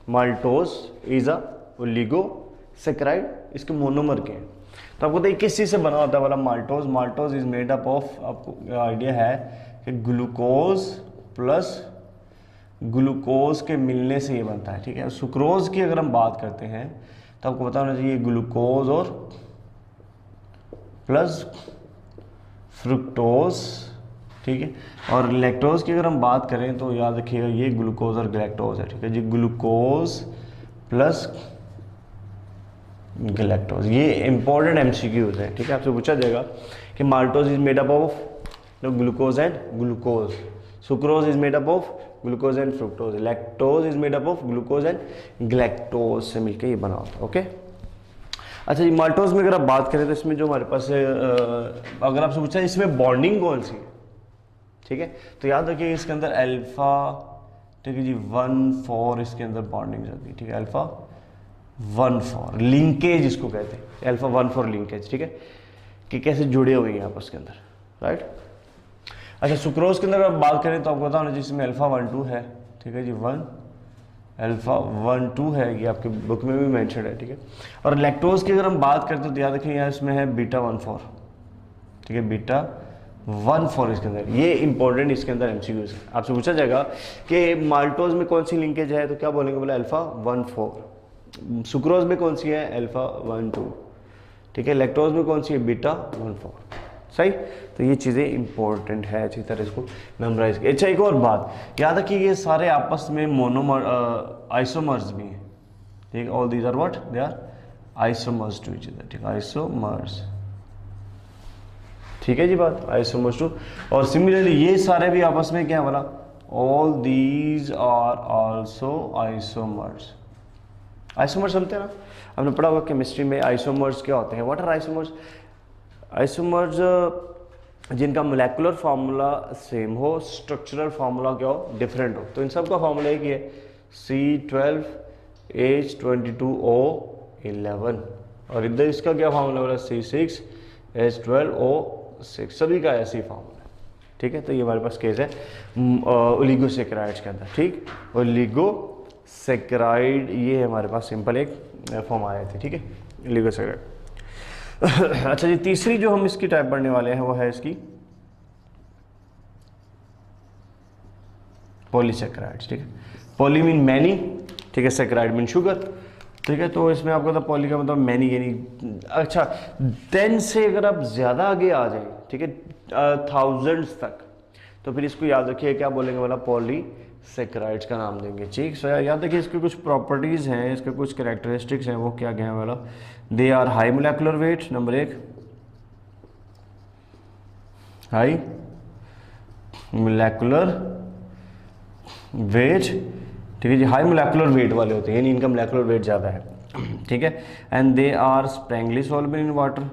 [SPEAKER 1] माल्टोज इज अ ओलिगोसेक्राइड, इसके मोनोमर के हैं। तो आपको तो किस चीज़ से बना होता है वाला maltose? Maltose is made up of, आपको आइडिया है कि ग्लूकोज प्लस ग्लूकोज के मिलने से ये बनता है। ठीक है, सुक्रोज की अगर हम बात करते हैं तो आपको पता होना चाहिए ग्लूकोज और प्लस फ्रुक्टोज। ठीक है, और लैक्टोज की अगर हम बात करें तो याद रखिएगा ये ग्लूकोज और गैलेक्टोज है। ठीक है जी, ग्लूकोज प्लस गैलेक्टोज, ये इंपॉर्टेंट एमसीक्यूज है। ठीक है, आपसे पूछा जाएगा कि maltose is made up of glucose and glucose, sucrose is made up of glucose and fructose, lactose is made up of glucose and galactose से मिलकर ये बना होता है। ओके, अच्छा जी, माल्टोज में अगर आप बात करें तो इसमें जो हमारे पास अगर आपसे पूछा इसमें बॉन्डिंग कौन सी है, ठीक है, तो याद रखिए इसके अंदर अल्फा, ठीक है जी, 1,4 इसके अंदर बॉन्डिंग जाती है, ठीक है, अल्फा 1,4 लिंकेज इसको कहते हैं, अल्फा 1,4 लिंकेज, ठीक है, कि कैसे जुड़े हुए हैं आपस के अंदर, राइट। अच्छा, सुक्रोज के अंदर आप बात करें तो आपको पता होना जिसमें अल्फा 1,2 है, ठीक है जी, अल्फा 1,2 है, ये आपके बुक में भी मेंशन है, ठीक है। और लैक्टोज की अगर हम बात करते हैं तो याद रखें यहाँ इसमें है बीटा 1,4, ठीक है, बीटा 1,4 इसके अंदर, ये इंपॉर्टेंट इसके अंदर एमसीक्यूज है, आपसे पूछा जाएगा कि माल्टोज में कौन सी लिंकेज है, तो क्या बोलेंगे, बोले अल्फा 1,4, सुक्रोज में कौन सी है, अल्फा 1,2, ठीक है, लैक्टोज में कौन सी है, बीटा 1,4, सही। तो ये चीज़ें इंपॉर्टेंट है, अच्छी तरह इसको मेमोराइज किया। अच्छा, एक और बात याद रखिए, ये सारे आपस में मोनोमर आइसोमर्स भी हैं, ठीक है, all these are what, they are isomers to each other, ठीक है, आइसोमर्स, ठीक है जी बात, आइसोमर्स टू। और सिमिलरली ये सारे भी आपस में क्या बोला, all these are also isomers. Isomers समझते हैं ना, हमने पढ़ा होगा केमिस्ट्री में आइसोमर्स क्या होते हैं, व्हाट आर आइसोमर्स। आइसोमर्स जिनका मोलेकुलर फार्मूला सेम हो, स्ट्रक्चरल फार्मूला क्या हो, डिफरेंट हो। तो इन सब का फार्मूला एक ही है, C12H22O11, और इधर इसका क्या फार्मूला बोला, C6H12O6, सभी का ऐसे ही फार्मूला है, ठीक है। तो ये हमारे पास केस है ओलिगोसेकेराइड्स के अंदर, ठीक, ओलिगोसेकेराइड ये हमारे पास सिंपल एक फॉर्म आए थे, ठीक है, ओलिगोसेकेराइड। अच्छा जी, तीसरी जो हम इसकी टाइप पढ़ने वाले हैं वो है इसकी पॉलीसेकेराइड्स, ठीक है, पॉली मीन मैनी, ठीक है, सेकेराइड मीन शुगर, ठीक है। तो इसमें आपको पता पॉली का मतलब मैनी यानी, अच्छा 10 से अगर आप ज़्यादा आगे आ जाए, ठीक है, थाउजेंड्स तक, तो फिर इसको याद रखिए क्या बोलेंगे, वाला पॉलीसेकेराइड्स का नाम देंगे, ठीक। सो याद रखिए इसके कुछ प्रॉपर्टीज़ हैं, इसके कुछ कैरेक्टरिस्टिक्स हैं, वो क्या क्या है वाला, they are high molecular weight, number 1 high molecular weight, ठीक है जी, हाई मोलेकुलर वेट वाले होते हैं, यानी इनका मोलेकुलर वेट ज़्यादा है, ठीक है। And they are sparingly soluble in water,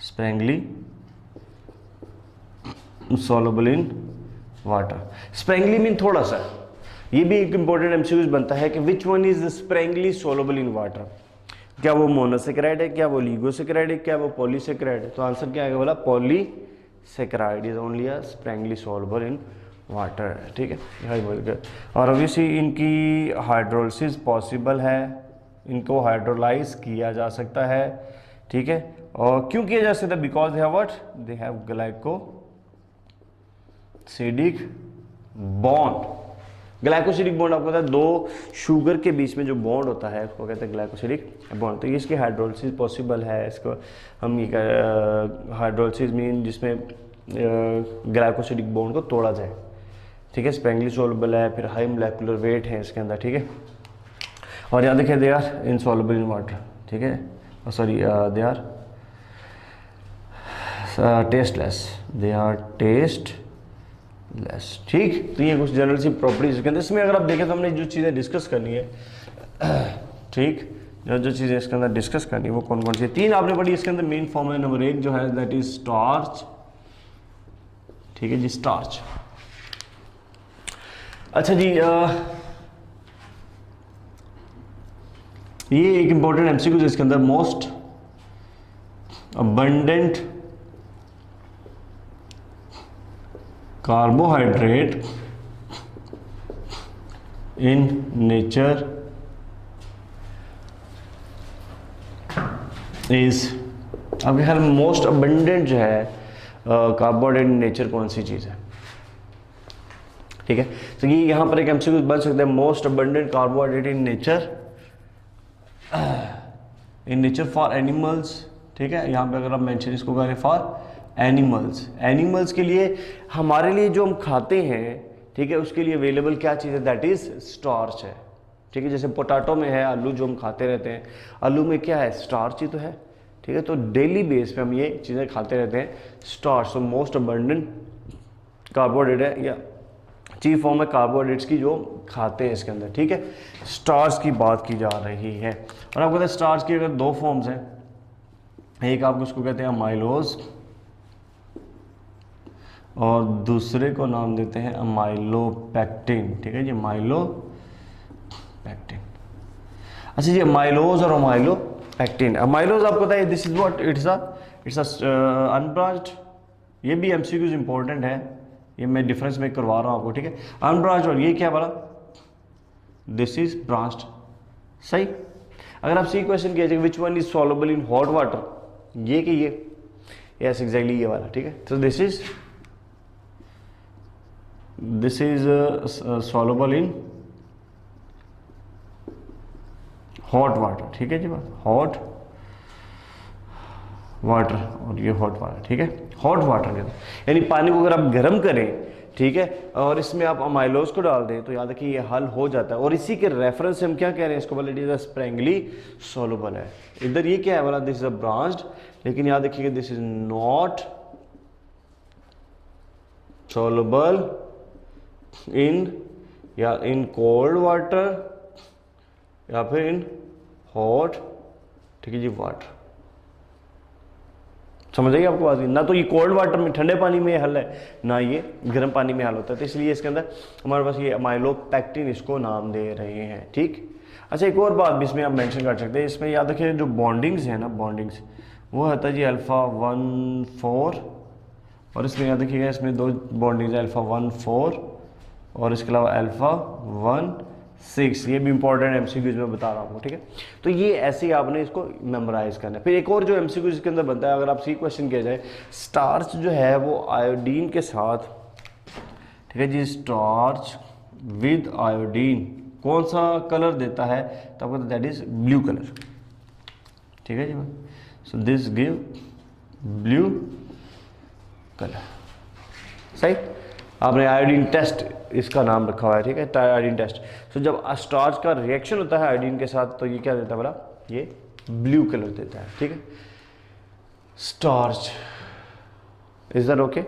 [SPEAKER 1] sparingly soluble in water, sparingly mean थोड़ा सा, ये भी एक इंपॉर्टेंट एमसीक्यूज बनता है कि which one is sparingly soluble in water, क्या वो मोनोसेकेराइड है, क्या वो लिगोसेकेराइड है, क्या वो पॉलीसेकेराइड है। तो आंसर क्या आएगा, बोला polysaccharide is only a sparingly soluble in water, ठीक है, यही बोल गया। और ऑब्वियसली इनकी हाइड्रोलिसिस पॉसिबल है, इनको हाइड्रोलाइज किया जा सकता है, ठीक है। और क्यों किया जा सकता है, because they have what, they have glycosidic bond. Glycosidic bond आपको पता है, दो शुगर के बीच में जो बॉन्ड होता है उसको कहते हैं ग्लाइकोसिडिक बॉन्ड। तो इसकी हाइड्रोलिसिस पॉसिबल है, इसको हम ये हाइड्रोलिसिस मीन जिसमें ग्लाइकोसिडिक बॉन्ड को तोड़ा जाए, ठीक है, स्प्रैंगली सॉल्युबल है, फिर हाई मोलेकुलर वेट है इसके अंदर, ठीक है। और याद रखिए they are insoluble in water, ठीक है, sorry they are tasteless, they are tasteless, ठीक। तो ये कुछ जनरल सी प्रॉपर्टीज के अंदर, इसमें अगर आप देखें तो हमने जो चीज़ें डिस्कस करनी है, ठीक, जो चीज़ें इसके अंदर डिस्कस करनी है वो कौन कौन सी, 3 आपने पढ़ी इसके अंदर। मेन फॉर्मूला नंबर 1 जो है दैट इज स्टार्च, ठीक है जी, स्टार्च। अच्छा जी, ये एक इंपॉर्टेंट एमसीक्यू इसके अंदर, most abundant carbohydrate in nature is, आपके ख्याल में मोस्ट अबंडेंट जो है कार्बोहाइड्रेट इन नेचर कौन सी चीज़ है, ठीक है। तो ये यहाँ पर एक एमसीक्यू बन सकता है, most abundant carbohydrate in nature for animals, ठीक है। यहाँ पे अगर आप मेंशन इसको करें फॉर एनिमल्स, एनिमल्स के लिए, हमारे लिए जो हम खाते हैं, ठीक है, उसके लिए अवेलेबल क्या चीज़ है, दैट इज स्टार्च है, ठीक है। जैसे पोटैटो में है, आलू जो हम खाते रहते हैं, आलू में क्या है, स्टार्च ही तो है, ठीक है। तो डेली बेस पे हम ये चीज़ें खाते रहते हैं, स्टार्च। तो मोस्ट अबंडेंट कार्बोहाइड्रेट है या चीफ फॉर्म है कार्बोहाइड्रेट्स की जो खाते हैं इसके अंदर, ठीक है। स्टार्च की बात की जा रही है, और आपको पता है स्टार्च की अगर दो फॉर्म्स हैं, एक आपको उसको कहते हैं अमाइलोज और दूसरे को नाम देते हैं अमाइलोपेक्टिन, ठीक है जी, अमाइलोपेक्टिन। अच्छा जी, अमाइलोज और अमाइलोपेक्टिन। अमाइलोज आपको पता है this is what it's unbranched, ये भी एमसीक्यूज इंपॉर्टेंट है, ये मैं डिफरेंस में करवा रहा हूँ आपको, ठीक है। अनब्रांच्ड और ये क्या बोला, दिस इज ब्रांच्ड, सही। अगर आप सी क्वेश्चन किया जाए which one is soluble in hot water, ये कि ये, यस एग्जैक्टली ये वाला, ठीक है। तो this is soluble in hot water, ठीक है जी, बात हॉट वाटर, और ये हॉट वाटर, ठीक है। हॉट वाटर के यानी पानी को अगर आप गर्म करें, ठीक है, और इसमें आप अमाइलोज को डाल दें तो याद रखिए ये हल हो जाता है। और इसी के रेफरेंस से हम क्या कह रहे हैं इसको, बोले इट इज स्प्रेंगली सोलुबल है। इधर ये क्या है बोला, दिस इज अ ब्रांच्ड, लेकिन याद रखिएगा this is not soluble in cold water या फिर इन हॉट, ठीक है जी, वाटर। समझ आइए आपको बात, ना तो ये कोल्ड वाटर में ठंडे पानी में हल है, ना ये गर्म पानी में हल होता है, तो इसलिए इसके अंदर हमारे पास ये अमाइलोपेक्टिन इसको नाम दे रहे हैं, ठीक। अच्छा, एक और बात भी इसमें आप मेंशन कर सकते हैं, इसमें याद रखिए जो बॉन्डिंग्स है ना, बॉन्डिंग्स वो होता है जी अल्फ़ा 1,4, और इसमें याद रखिएगा इसमें दो बॉन्डिंग्स अल्फ़ा 1,4 और इसके अलावा अल्फ़ा 1,6, ये भी इंपॉर्टेंट एमसीक्यूज में बता रहा हूँ आपको, ठीक है। तो ये ऐसे ही आपने इसको मेमोराइज करना है। फिर एक और जो एमसीक्यूज के अंदर बनता है, अगर आप सी क्वेश्चन किया जाए, स्टार्च जो है वो आयोडीन के साथ, ठीक है जी, स्टार्च विद आयोडीन कौन सा कलर देता है, तो आपको दैट इज ब्लू कलर, ठीक है जी। So this give blue colour, सही। आपने आयोडीन टेस्ट इसका नाम रखा हुआ है, ठीक है, आयोडीन टेस्ट। तो जब स्टार्च का रिएक्शन होता है आयोडीन के साथ तो ये क्या देता है बोला, ये ब्लू कलर देता है, ठीक है, स्टार्च। इज दैट ओके,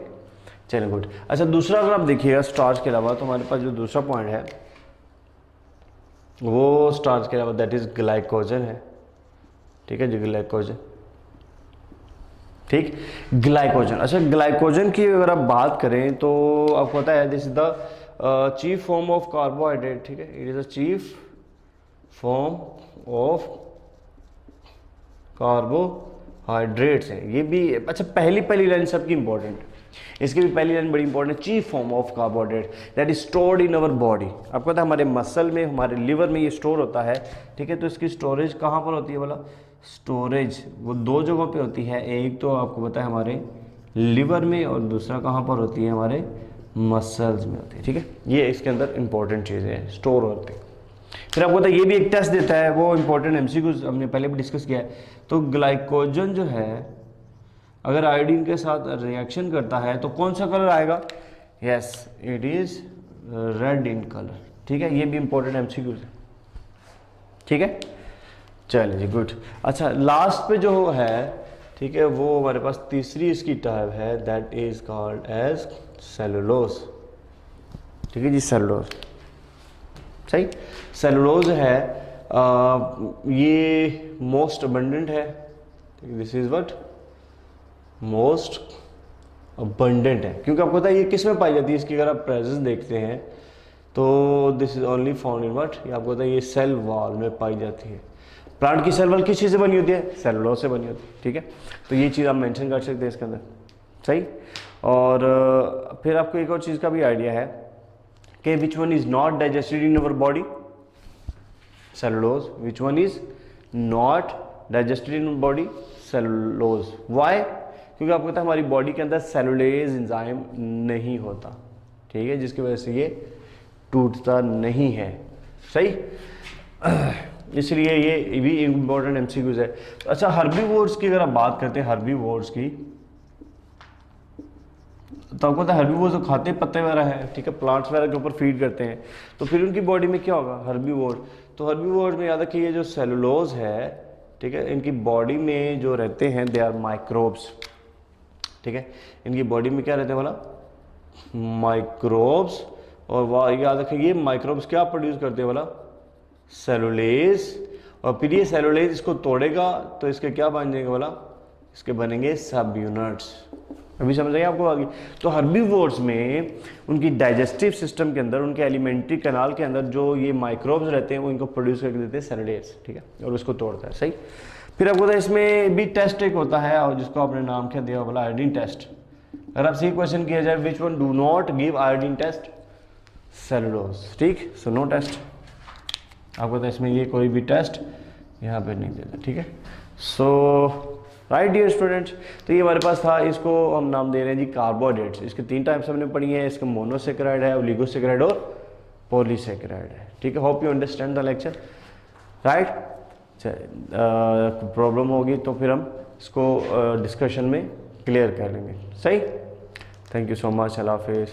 [SPEAKER 1] चलिए गुड। अच्छा, दूसरा अगर आप देखिएगा स्टार्च के अलावा, तो हमारे पास जो दूसरा पॉइंट है वो स्टार्च के अलावा दैट इज ग्लाइकोजन है, ठीक है जी, ग्लाइकोजन, ठीक, ग्लाइकोजन। अच्छा, ग्लाइकोजन की अगर आप बात करें तो आपको पता है this is the chief form of carbohydrate, ठीक है, it is the chief form of carbohydrates है, ये भी। अच्छा, पहली लाइन सबकी इंपॉर्टेंट, इसकी भी पहली लाइन बड़ी इंपॉर्टेंट है, chief form of carbohydrate that is stored in our body. आपको पता है हमारे मसल में, हमारे लिवर में ये स्टोर होता है, ठीक है। तो इसकी स्टोरेज कहाँ पर होती है बोला, स्टोरेज वो दो जगहों पे होती है, एक तो आपको पता है हमारे लिवर में और दूसरा कहाँ पर होती है, हमारे मसल्स में होती है, ठीक है। ये इसके अंदर इंपॉर्टेंट चीज़ें हैं, स्टोर होते हैं। फिर आपको पता है ये भी एक टेस्ट देता है, वो इंपॉर्टेंट एमसीक्यूज हमने पहले भी डिस्कस किया है। तो ग्लाइकोजन जो है अगर आयोडीन के साथ रिएक्शन करता है तो कौन सा कलर आएगा, yes it is red in colour, ठीक है। ये भी इंपॉर्टेंट एमसीक्यूज है, ठीक है, चलिए जी, गुड। अच्छा, लास्ट पे जो है, ठीक है, वो हमारे पास तीसरी इसकी टाइप है that is called as cellulose, ठीक है जी, सेलुलोज, सही। सेलुलोज है ये मोस्ट अबंडेंट है, this is what most abundant है, क्योंकि आपको पता है ये किस में पाई जाती है, इसकी अगर आप प्रेजेंस देखते हैं तो this is only found in what, ये आपको पता है ये सेल वॉल में पाई जाती है। प्लांट की सेल वॉल किस चीज़ से बनी होती है, सेलुलोज से बनी होती है, ठीक है। तो ये चीज़ आप मेंशन कर सकते हैं इसके अंदर, सही। और फिर आपको एक और चीज़ का भी आइडिया है कि which one is not digested in our body, cellulose, which one is not digested in body, cellulose. Why, क्योंकि आपको पता है हमारी बॉडी के अंदर सेलुलेज एंजाइम नहीं होता, ठीक है, जिसकी वजह से ये टूटता नहीं है, सही। इसलिए ये भी इंपॉर्टेंट एमसीक्यूज है। अच्छा, हर्बीवोर्स की अगर आप बात करते हैं, हर्बीवोर्स की, तो आपको पता है हर्बीवोर्स तो खाते पत्ते वगैरह है, ठीक है, प्लांट्स वगैरह के ऊपर फीड करते हैं, तो फिर उनकी बॉडी में क्या होगा, हर्बीवोर। तो हर्बीवोर में याद रखिए जो सेलुलोज है, ठीक है, इनकी बॉडी में जो रहते हैं दे आर माइक्रोब्स, ठीक है, इनकी बॉडी में क्या रहते हैं बोला, माइक्रोब्स। और वाह याद रखें ये माइक्रोब्स क्या प्रोड्यूस करते हैं बोला, सेलुलेज, और फिर ये सेलुलेज इसको तोड़ेगा तो इसके क्या बन जाएंगे बोला, इसके बनेंगे सब यूनिट्स। अभी समझ आइए आपको आगे। तो हर्बीवोर्स में उनकी डाइजेस्टिव सिस्टम के अंदर, उनके एलिमेंट्री कैनाल के अंदर जो ये माइक्रोब्स रहते हैं वो इनको प्रोड्यूस करके देते हैं सेलुलेज, ठीक है, और उसको तोड़ता है, सही। फिर आपको पता है इसमें भी टेस्ट एक होता है और जिसको आपने नाम क्या दिया बोला, आयोडीन टेस्ट। अगर आपसे क्वेश्चन किया जाए which one do not give iodine test, cellulose, ठीक, सो नो टेस्ट। आपको पता है इसमें ये कोई भी टेस्ट यहाँ पे नहीं देता, ठीक है। सो राइट डियर स्टूडेंट्स, तो ये हमारे पास था, इसको हम नाम दे रहे हैं जी कार्बोहाइड्रेट्स। इसके 3 टाइप्स हमने पढ़ी हैं, इसका मोनोसेकेराइड है, ओलिगोसेकेराइड और पॉलीसेकेराइड है, ठीक है। Hope you understand the lecture, right. Problem होगी तो फिर हम इसको डिस्कशन में क्लियर कर लेंगे, सही। थैंक यू सो मच, अल्लाह हाफिज़।